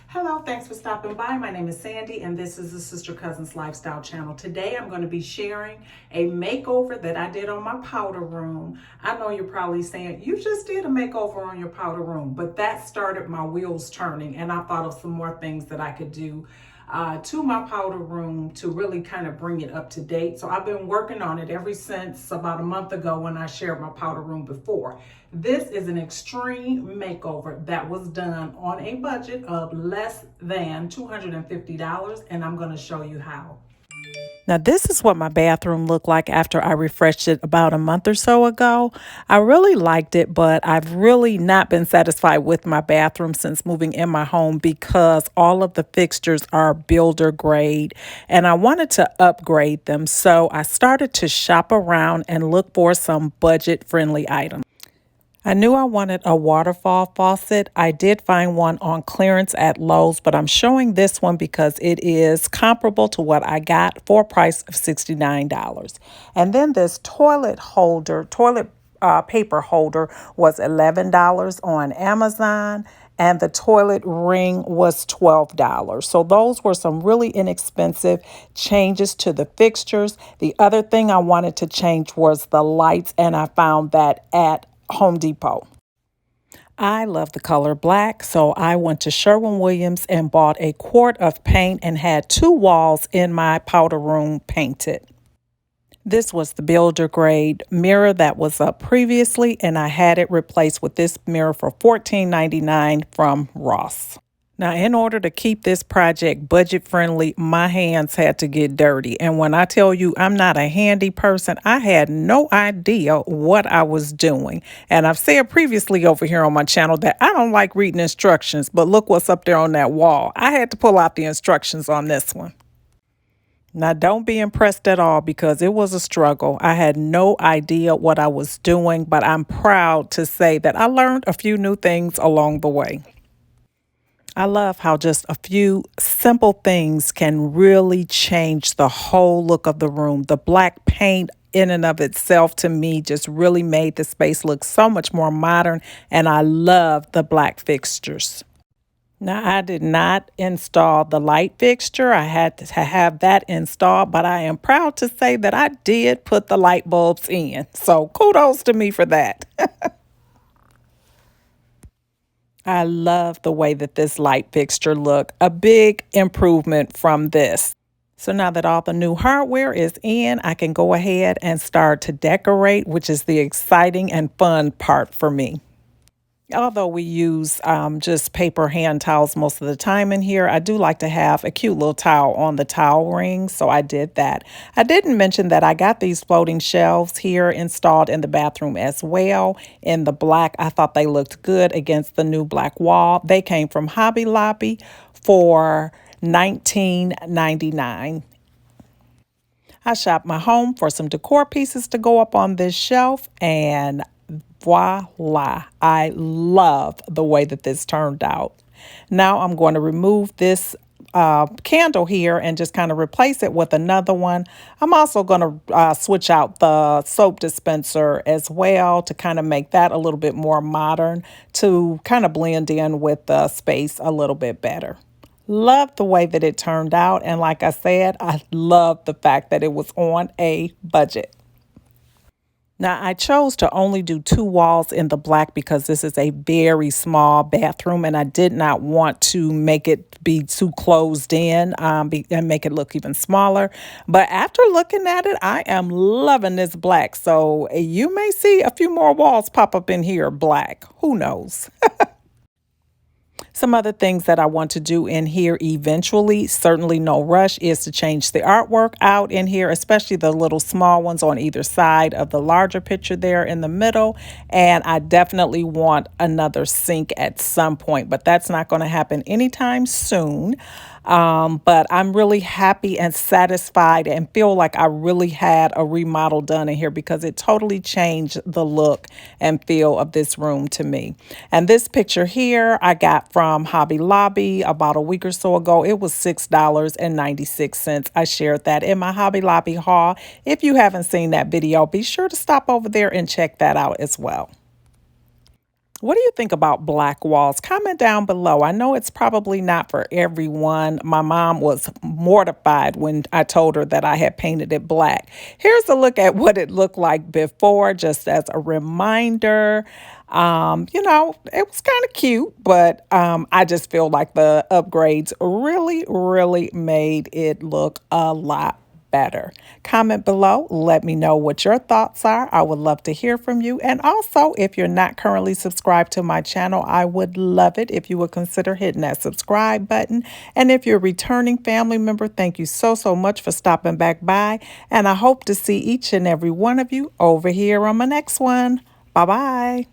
Hello, thanks for stopping by. My name is Sandy and this is the Sister Cousins Lifestyle channel. Today I'm going to be sharing a makeover that I did on my powder room. I know you're probably saying, you just did a makeover on your powder room, but that started my wheels turning and I thought of some more things that I could do to my powder room to really kind of bring it up to date. So I've been working on it ever since about a month ago when I shared my powder room before. This is an extreme makeover that was done on a budget of less than $250, and I'm going to show you how. Now, this is what my bathroom looked like after I refreshed it about a month or so ago. I really liked it, but I've really not been satisfied with my bathroom since moving in my home because all of the fixtures are builder grade and I wanted to upgrade them. So I started to shop around and look for some budget friendly items. I knew I wanted a waterfall faucet. I did find one on clearance at Lowe's, but I'm showing this one because it is comparable to what I got for a price of $69. And then this toilet paper holder was $11 on Amazon, and the toilet ring was $12. So those were some really inexpensive changes to the fixtures. The other thing I wanted to change was the lights, and I found that at Home Depot. I love the color black, so I went to Sherwin-Williams and bought a quart of paint and had two walls in my powder room painted. This was the builder grade mirror that was up previously, and I had it replaced with this mirror for $14.99 from Ross. Now, in order to keep this project budget friendly, my hands had to get dirty. And when I tell you I'm not a handy person, I had no idea what I was doing. And I've said previously over here on my channel that I don't like reading instructions, but look what's up there on that wall. I had to pull out the instructions on this one. Now, don't be impressed at all because it was a struggle. I had no idea what I was doing, but I'm proud to say that I learned a few new things along the way. I love how just a few simple things can really change the whole look of the room. The black paint in and of itself to me just really made the space look so much more modern, and I love the black fixtures. Now, I did not install the light fixture. I had to have that installed, but I am proud to say that I did put the light bulbs in. So kudos to me for that. I love the way that this light fixture look. A big improvement from this. So now that all the new hardware is in, I can go ahead and start to decorate, which is the exciting and fun part for me. Although we use just paper hand towels most of the time in here, I do like to have a cute little towel on the towel ring, so I did that. I didn't mention that I got these floating shelves here installed in the bathroom as well in the black. I thought they looked good against the new black wall. They came from Hobby Lobby for $19.99. I shopped my home for some decor pieces to go up on this shelf, and voila, I love the way that this turned out. Now I'm going to remove this candle here and just kind of replace it with another one. I'm also going to switch out the soap dispenser as well to kind of make that a little bit more modern to kind of blend in with the space a little bit better. Love the way that it turned out, and like I said, I love the fact that it was on a budget. Now, I chose to only do two walls in the black because this is a very small bathroom and I did not want to make it be too closed in and make it look even smaller. But after looking at it, I am loving this black. So you may see a few more walls pop up in here black. Who knows? Some other things that I want to do in here eventually, certainly no rush, is to change the artwork out in here, especially the little small ones on either side of the larger picture there in the middle. And I definitely want another sink at some point, but that's not going to happen anytime soon. But I'm really happy and satisfied and feel like I really had a remodel done in here because it totally changed the look and feel of this room to me. And this picture here I got from Hobby Lobby about a week or so ago. It was $6.96. I shared that in my Hobby Lobby haul. If you haven't seen that video, be sure to stop over there and check that out as well. What do you think about black walls? Comment down below. I know it's probably not for everyone. My mom was mortified when I told her that I had painted it black. Here's a look at what it looked like before, just as a reminder. It was kind of cute, but I just feel like the upgrades really, really made it look a lot better. Comment below. Let me know what your thoughts are. I would love to hear from you. And also, if you're not currently subscribed to my channel, I would love it if you would consider hitting that subscribe button. And if you're a returning family member, thank you so, so much for stopping back by. And I hope to see each and every one of you over here on my next one. Bye-bye.